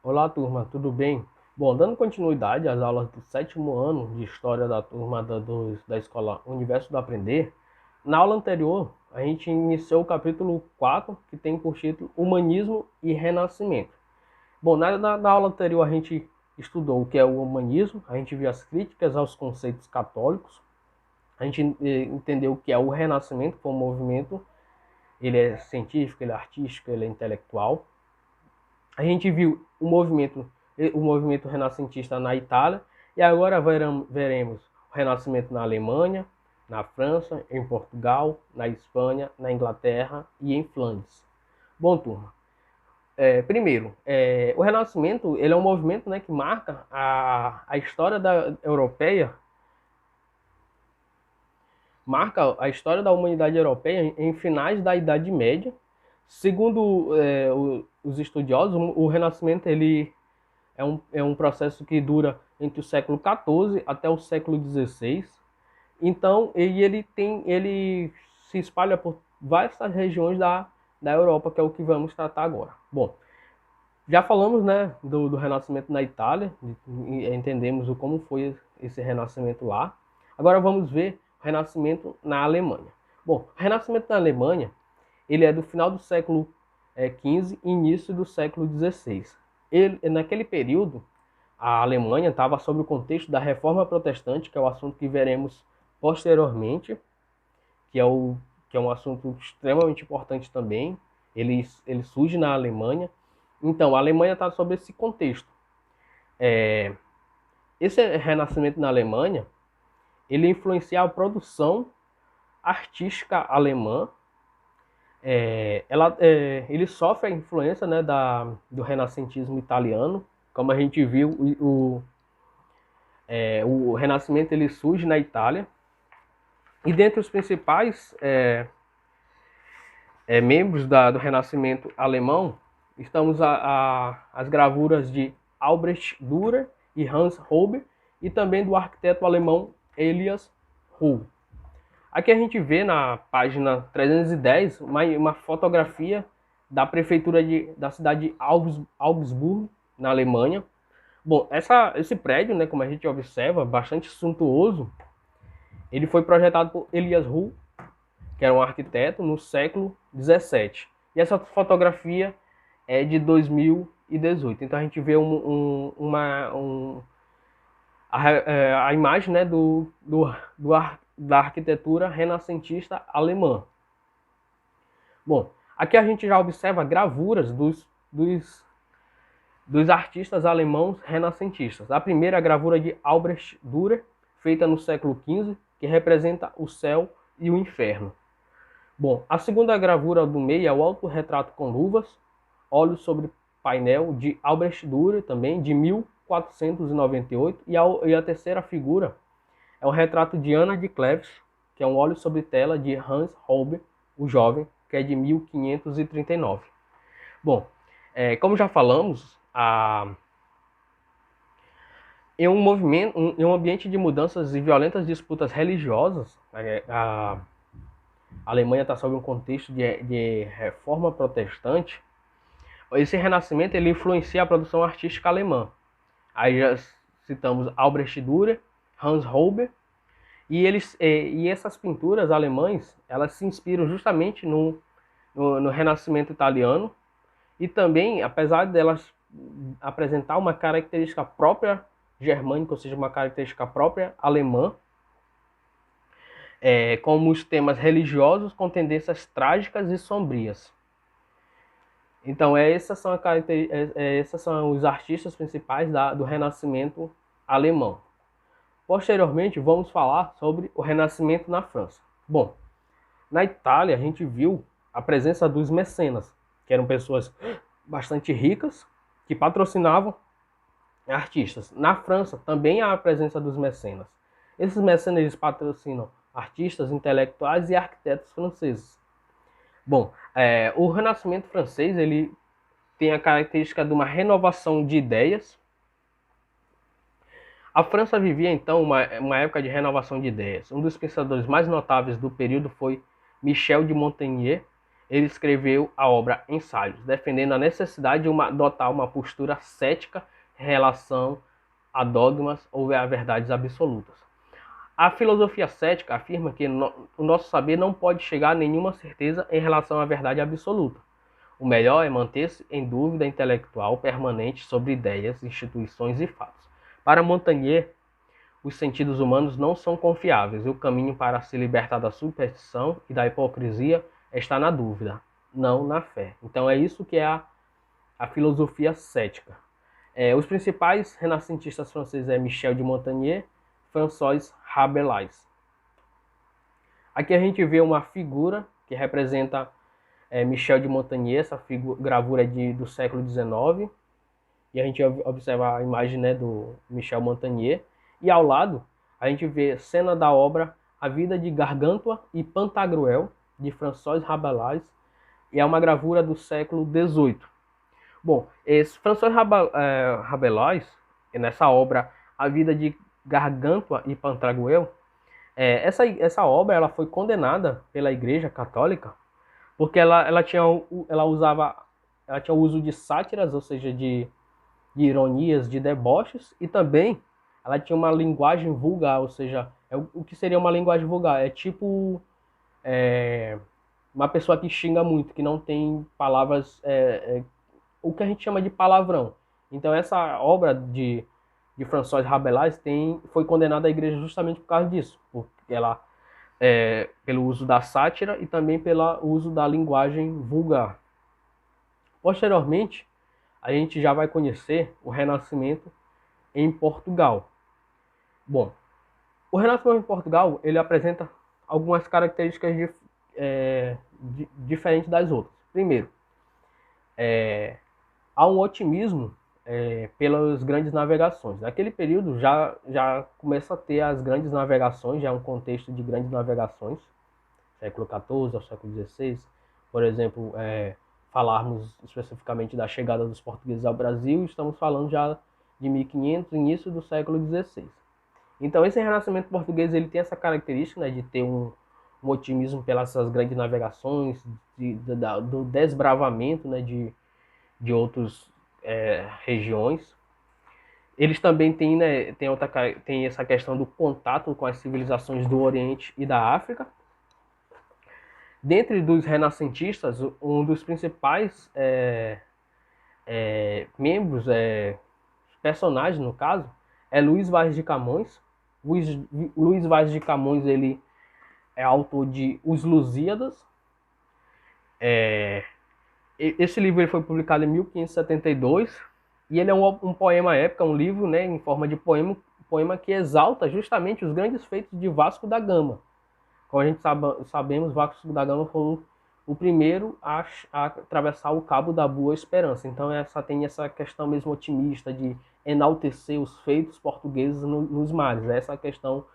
Olá, turma, tudo bem? Bom, dando continuidade às aulas do sétimo ano de História da turma da Escola Universo do Aprender, na aula anterior a gente iniciou o capítulo 4, que tem por título Humanismo e Renascimento. Bom, na aula anterior a gente estudou o que é o humanismo, a gente viu as críticas aos conceitos católicos, a gente entendeu o que é o Renascimento, que foi um movimento, ele é científico, ele é artístico, ele é intelectual. A gente viu o movimento renascentista na Itália, e agora veremos o renascimento na Alemanha, na França, em Portugal, na Espanha, na Inglaterra e em Flandres. Bom, turma, primeiro, o Renascimento ele é um movimento, né, que marca a história europeia, marca a história da humanidade europeia em finais da Idade Média. Segundo os estudiosos, o Renascimento ele é um processo que dura entre o século XIV até o século XVI. Então, ele se espalha por várias regiões da Europa, que é o que vamos tratar agora. Bom, já falamos, né, do Renascimento na Itália, entendemos como foi esse Renascimento lá. Agora vamos ver o Renascimento na Alemanha. Bom, o Renascimento na Alemanha ele é do final do século XV e início do século XVI. Naquele período, a Alemanha estava sob o contexto da Reforma Protestante, que é o assunto que veremos posteriormente, que é um assunto extremamente importante também. Ele surge na Alemanha. Então, a Alemanha está sob esse contexto. Esse renascimento na Alemanha, ele influencia a produção artística alemã. Ele sofre a influência, né, do renascentismo italiano. Como a gente viu, o Renascimento ele surge na Itália. E dentre os principais membros do Renascimento alemão, estamos as gravuras de Albrecht Dürer e Hans Holbein, e também do arquiteto alemão Elias Hohl. Aqui a gente vê na página 310 uma fotografia da prefeitura da cidade de Augsburg, na Alemanha. Bom, esse prédio, né, como a gente observa, bastante suntuoso, ele foi projetado por Elias Hohl, que era um arquiteto, no século 17. E essa fotografia é de 2018. Então a gente vê a imagem, né, da arquitetura renascentista alemã. Bom, aqui a gente já observa gravuras dos artistas alemãos renascentistas. A primeira é a gravura de Albrecht Dürer, feita no século XV, que representa o céu e o inferno. Bom, a segunda gravura do meio é o autorretrato com luvas, olhos sobre painel, de Albrecht Dürer, também, de 1498. E a terceira figura é o retrato de Ana de Cleves, que é um óleo sobre tela de Hans Holbein, o jovem, que é de 1539. Bom, como já falamos, em um ambiente de mudanças e violentas disputas religiosas, a Alemanha está sob um contexto de reforma protestante. Esse renascimento ele influencia a produção artística alemã. Aí já citamos Albrecht Dürer, Hans Holbein, e essas pinturas alemães elas se inspiram justamente no Renascimento italiano, e também, apesar delas apresentar uma característica própria germânica, ou seja, uma característica própria alemã, como os temas religiosos com tendências trágicas e sombrias. Então, esses são os artistas principais do Renascimento alemão. Posteriormente, vamos falar sobre o Renascimento na França. Bom, na Itália, a gente viu a presença dos mecenas, que eram pessoas bastante ricas, que patrocinavam artistas. Na França, também há a presença dos mecenas. Esses mecenas eles patrocinam artistas, intelectuais e arquitetos franceses. Bom, o Renascimento francês ele tem a característica de uma renovação de ideias. A França vivia então uma época de renovação de ideias. Um dos pensadores mais notáveis do período foi Michel de Montaigne, ele escreveu a obra Ensaios, defendendo a necessidade de adotar uma postura cética em relação a dogmas ou a verdades absolutas. A filosofia cética afirma que o nosso saber não pode chegar a nenhuma certeza em relação à verdade absoluta. O melhor é manter-se em dúvida intelectual permanente sobre ideias, instituições e fatos. Para Montaigne, os sentidos humanos não são confiáveis e o caminho para se libertar da superstição e da hipocrisia está na dúvida, não na fé. Então é isso que é a filosofia cética. Os principais renascentistas franceses é Michel de Montaigne, François Rabelais. Aqui a gente vê uma figura que representa Michel de Montaigne. Essa gravura é do século XIX. E a gente observa a imagem, né, do Michel Montaigne. E ao lado a gente vê cena da obra A Vida de Gargantua e Pantagruel, de François Rabelais. E é uma gravura do século XVIII. Bom, esse François Rabelais, nessa obra A Vida de Gargantua e Pantagruel, essa obra ela foi condenada pela Igreja Católica porque ela tinha o uso de sátiras, ou seja, de ironias, de deboches, e também ela tinha uma linguagem vulgar, ou seja, o que seria uma linguagem vulgar? É tipo uma pessoa que xinga muito, que não tem palavras, o que a gente chama de palavrão. Então essa obra de François Rabelais foi condenada à igreja justamente por causa disso, porque ela pelo uso da sátira e também pelo uso da linguagem vulgar. Posteriormente, a gente já vai conhecer o Renascimento em Portugal. Bom, o Renascimento em Portugal ele apresenta algumas características diferentes das outras. Primeiro, há um otimismo pelas grandes navegações. Naquele período já começa a ter as grandes navegações, já é um contexto de grandes navegações, século XIV ao século XVI. Por exemplo, falarmos especificamente da chegada dos portugueses ao Brasil, estamos falando já de 1500, início do século XVI. Então esse renascimento português ele tem essa característica, né, de ter um otimismo pelas grandes navegações, do desbravamento, né, de outras regiões. Eles também têm, né, tem essa questão do contato com as civilizações do Oriente e da África. Dentre dos renascentistas, um dos principais membros, personagens no caso, é Luís Vaz de Camões. Luís Vaz de Camões ele é autor de Os Lusíadas. Esse livro ele foi publicado em 1572 e ele é um poema épico, um livro, né, em forma de poema que exalta justamente os grandes feitos de Vasco da Gama. Como a gente sabemos, Vasco da Gama foi o primeiro a atravessar o Cabo da Boa Esperança. Então tem essa questão mesmo otimista de enaltecer os feitos portugueses nos mares. Essa é a questão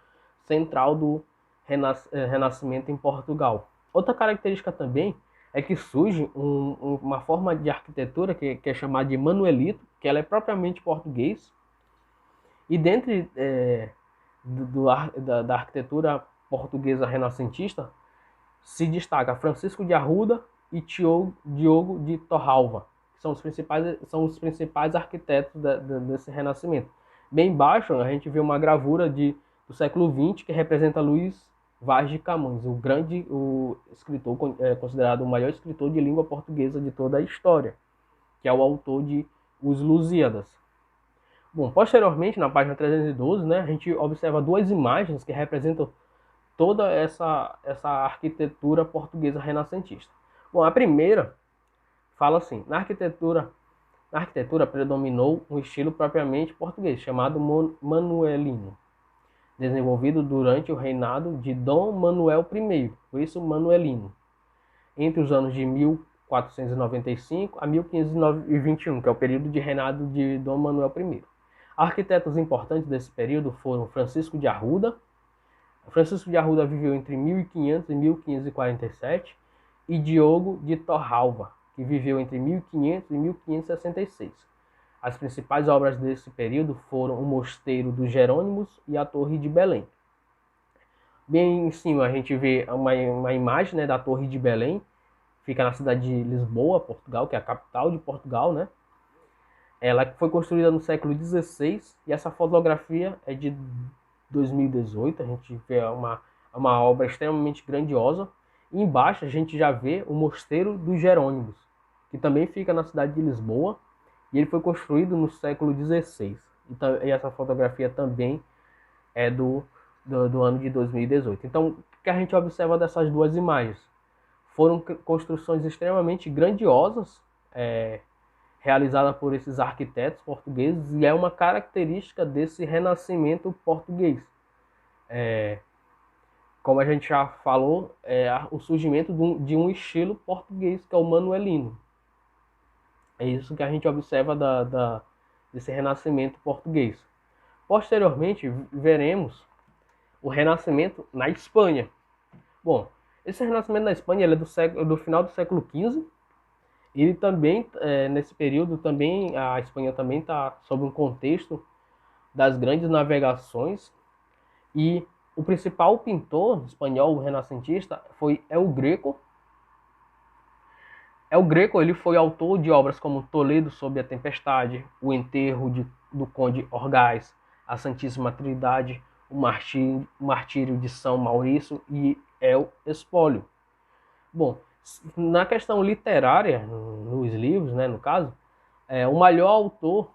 central do Renascimento em Portugal. Outra característica também é que surge uma forma de arquitetura que é chamada de manuelito, que ela é propriamente português. E dentro da arquitetura portuguesa renascentista, se destaca Francisco de Arruda e Diogo de Torralva, que são os principais arquitetos desse renascimento. Bem embaixo a gente vê uma gravura do século XX que representa Luís Vaz de Camões, o escritor considerado o maior escritor de língua portuguesa de toda a história, que é o autor de Os Lusíadas. Bom, posteriormente, na página 312, né, a gente observa duas imagens que representam toda essa arquitetura portuguesa renascentista. Bom, a primeira fala assim: na arquitetura predominou um estilo propriamente português, chamado manuelino, desenvolvido durante o reinado de Dom Manuel I, por isso manuelino, entre os anos de 1495 a 1521, que é o período de reinado de Dom Manuel I. Arquitetos importantes desse período foram Francisco de Arruda. Francisco de Arruda viveu entre 1500 e 1547, e Diogo de Torralva, que viveu entre 1500 e 1566. As principais obras desse período foram o Mosteiro dos Jerônimos e a Torre de Belém. Bem em cima a gente vê uma imagem, né, da Torre de Belém, fica na cidade de Lisboa, Portugal, que é a capital de Portugal, né? Ela foi construída no século XVI e essa fotografia é de 2018. A gente vê uma obra extremamente grandiosa. E embaixo a gente já vê o Mosteiro dos Jerônimos, que também fica na cidade de Lisboa, e ele foi construído no século XVI. E essa fotografia também é do ano de 2018. Então, o que a gente observa dessas duas imagens? Foram construções extremamente grandiosas, realizadas por esses arquitetos portugueses, e é uma característica desse renascimento português. Como a gente já falou, o surgimento de um estilo português, que é o manuelino. É isso que a gente observa desse renascimento português. Posteriormente, veremos o renascimento na Espanha. Bom, esse renascimento na Espanha ele é do final do século XV. Ele também, nesse período, também a Espanha também está sob um contexto das grandes navegações. E o principal pintor espanhol renascentista foi El Greco. El Greco ele foi autor de obras como Toledo sob a Tempestade, O Enterro do Conde Orgaz, A Santíssima Trindade, o Martírio de São Maurício e El Espólio. Bom, na questão literária, nos livros, né, no caso, o maior autor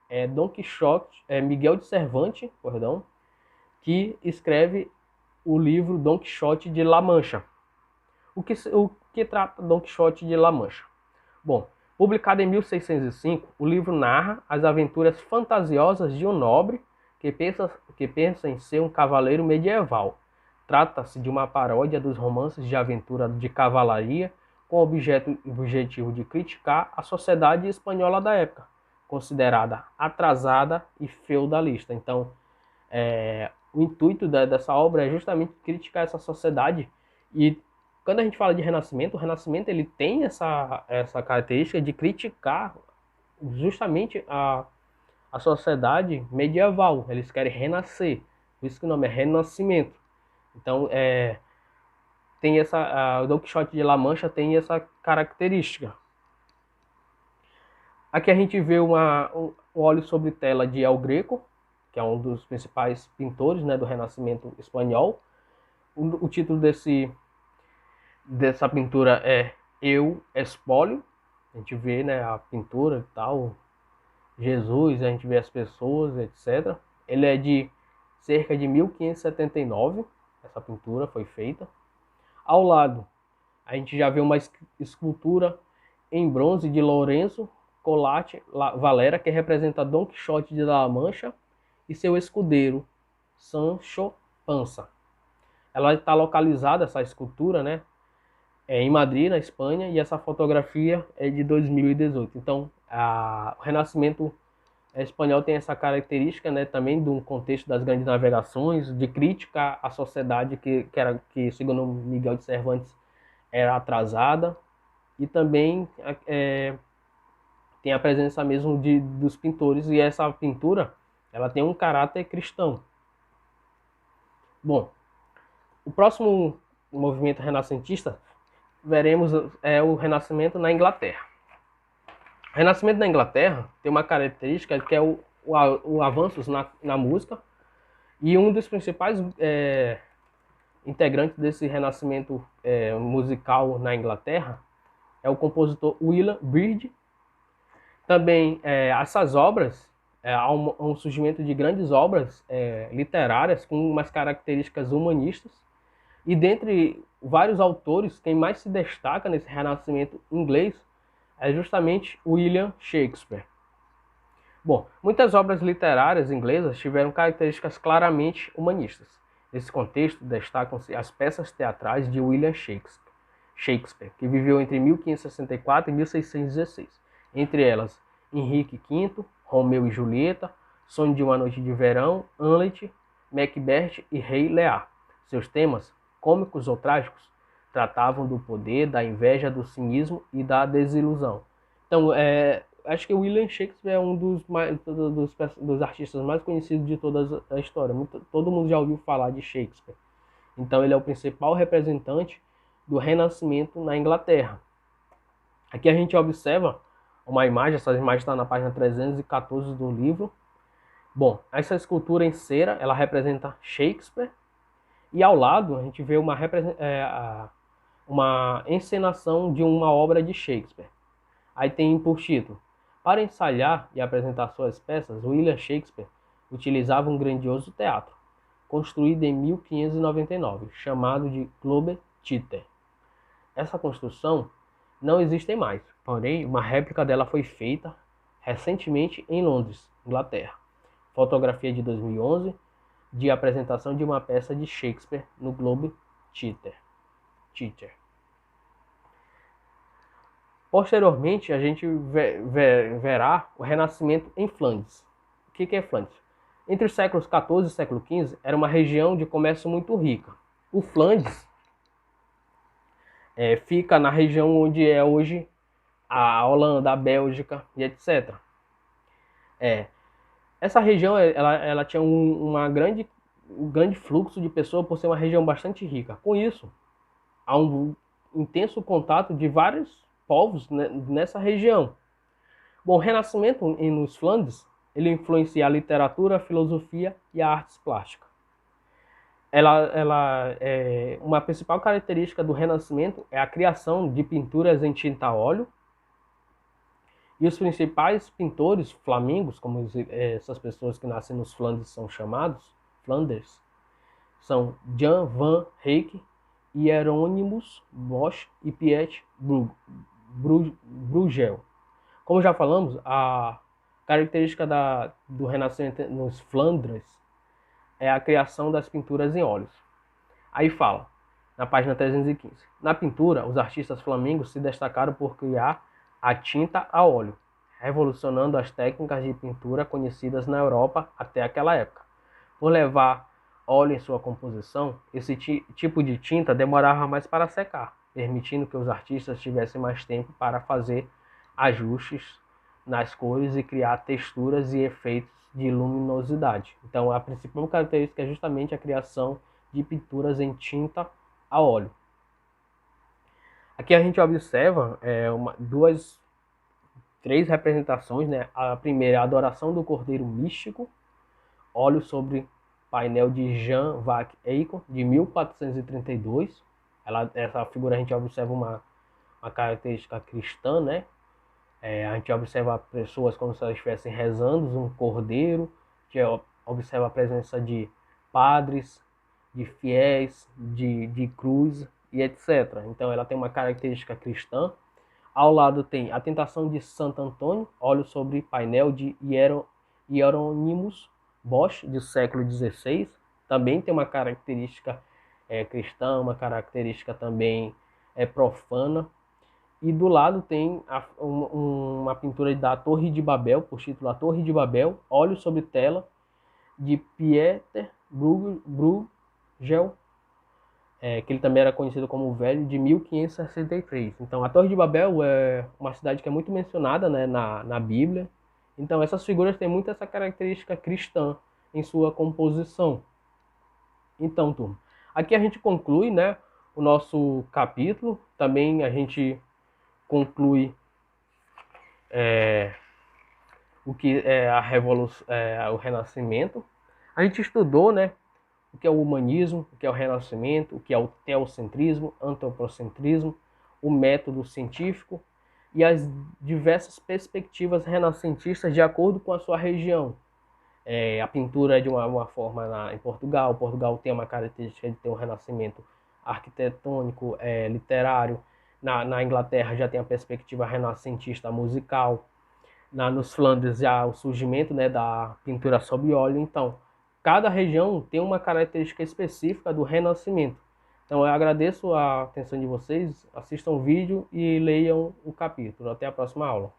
é Dom Quixote, Miguel de Cervantes, perdão, que escreve o livro Dom Quixote de La Mancha. O que trata Dom Quixote de La Mancha? Bom, publicado em 1605, o livro narra as aventuras fantasiosas de um nobre que pensa em ser um cavaleiro medieval. Trata-se de uma paródia dos romances de aventura de cavalaria, com o objetivo de criticar a sociedade espanhola da época, considerada atrasada e feudalista. Então, o intuito dessa obra é justamente criticar essa sociedade. E quando a gente fala de Renascimento, o Renascimento ele tem essa característica de criticar justamente a sociedade medieval. Eles querem renascer, por isso que o nome é Renascimento. Então, tem o Dom Quixote de La Mancha tem essa característica. Aqui a gente vê um óleo sobre tela de El Greco, que é um dos principais pintores, né, do Renascimento espanhol. O título dessa pintura é Eu Espólio. A gente vê, né, a pintura e tal, Jesus, a gente vê as pessoas, etc. Ele é de cerca de 1579, essa pintura foi feita. Ao lado, a gente já vê uma escultura em bronze de Lourenço Colatti Valera, que representa Dom Quixote de La Mancha e seu escudeiro, Sancho Panza. Ela está localizada, essa escultura, né, em Madrid, na Espanha, e essa fotografia é de 2018. Então, o Renascimento espanhol tem essa característica, né, também de um contexto das grandes navegações, de crítica à sociedade que segundo Miguel de Cervantes, era atrasada, e também tem a presença mesmo dos pintores, e essa pintura ela tem um caráter cristão. Bom, o próximo movimento renascentista veremos o Renascimento na Inglaterra. O Renascimento na Inglaterra tem uma característica que é o avanço na música, e um dos principais integrantes desse renascimento musical na Inglaterra é o compositor William Byrd. Também essas obras, há um surgimento de grandes obras literárias com umas características humanistas, e dentre vários autores, quem mais se destaca nesse renascimento inglês é justamente William Shakespeare. Bom, muitas obras literárias inglesas tiveram características claramente humanistas. Nesse contexto, destacam-se as peças teatrais de William Shakespeare, que viveu entre 1564 e 1616. Entre elas, Henrique V, Romeu e Julieta, Sonho de uma Noite de Verão, Hamlet, Macbeth e Rei Lear. Seus temas, cômicos ou trágicos, tratavam do poder, da inveja, do cinismo e da desilusão. Então, acho que o William Shakespeare é um dos artistas mais conhecidos de toda a história. Todo mundo já ouviu falar de Shakespeare. Então, ele é o principal representante do Renascimento na Inglaterra. Aqui a gente observa uma imagem, essa imagem está na página 314 do livro. Bom, essa escultura em cera, ela representa Shakespeare, e ao lado a gente vê uma encenação de uma obra de Shakespeare. Aí tem por título: para ensaiar e apresentar suas peças, William Shakespeare utilizava um grandioso teatro, construído em 1599, chamado de Globe Theatre. Essa construção não existe mais, porém uma réplica dela foi feita recentemente em Londres, Inglaterra. Fotografia de 2011, de apresentação de uma peça de Shakespeare no Globe Theatre. Posteriormente, a gente verá o Renascimento em Flandres. O que é Flandres? Entre os séculos XIV e século XV, era uma região de comércio muito rica. O Flandres fica na região onde é hoje a Holanda, a Bélgica e etc. Essa região ela tinha um grande fluxo de pessoas por ser uma região bastante rica. Com isso, há um intenso contato de vários povos nessa região. Bom, o Renascimento nos Flandres, ele influencia a literatura, a filosofia e a artes plásticas. Uma principal característica do Renascimento é a criação de pinturas em tinta a óleo. E os principais pintores flamingos, como essas pessoas que nascem nos Flandres são chamados, Flanders, são Jan van Eyck, Hieronymus Bosch e Piet Bruegel. Como já falamos, a característica do Renascimento nos Flandres é a criação das pinturas em óleos. Aí fala, na página 315, na pintura, os artistas flamingos se destacaram por criar a tinta a óleo, revolucionando as técnicas de pintura conhecidas na Europa até aquela época. Por levar óleo em sua composição, esse tipo de tinta demorava mais para secar, permitindo que os artistas tivessem mais tempo para fazer ajustes nas cores e criar texturas e efeitos de luminosidade. Então, a principal característica é justamente a criação de pinturas em tinta a óleo. Aqui a gente observa três representações, né? A primeira é a adoração do Cordeiro Místico, óleo sobre painel de Jan van Eyck, de 1432. Essa figura a gente observa uma característica cristã, né? A gente observa pessoas como se elas estivessem rezando, um cordeiro, que observa a presença de padres, de fiéis, de cruz e etc. Então ela tem uma característica cristã. Ao lado tem a Tentação de Santo Antônio, óleo sobre painel de Hieronymus Bosch, do século XVI. Também tem uma característica cristã, uma característica também profana. E do lado tem uma pintura da Torre de Babel, por título A Torre de Babel, óleo sobre tela, de Pieter Bruegel, que ele também era conhecido como o Velho, de 1563. Então a Torre de Babel é uma cidade que é muito mencionada, né, na Bíblia. Então essas figuras têm muito essa característica cristã em sua composição. Então, turma, aqui a gente conclui, né, o nosso capítulo. Também a gente conclui o que é o Renascimento. A gente estudou, né, o que é o humanismo, o que é o Renascimento, o que é o teocentrismo, antropocentrismo, o método científico e as diversas perspectivas renascentistas de acordo com a sua região. A pintura de uma forma em Portugal. Portugal tem uma característica de ter um renascimento arquitetônico, literário. Na Inglaterra já tem a perspectiva renascentista musical. Nos Flandres já o surgimento, né, da pintura sob óleo. Então, cada região tem uma característica específica do Renascimento. Então eu agradeço a atenção de vocês, assistam o vídeo e leiam o capítulo. Até a próxima aula.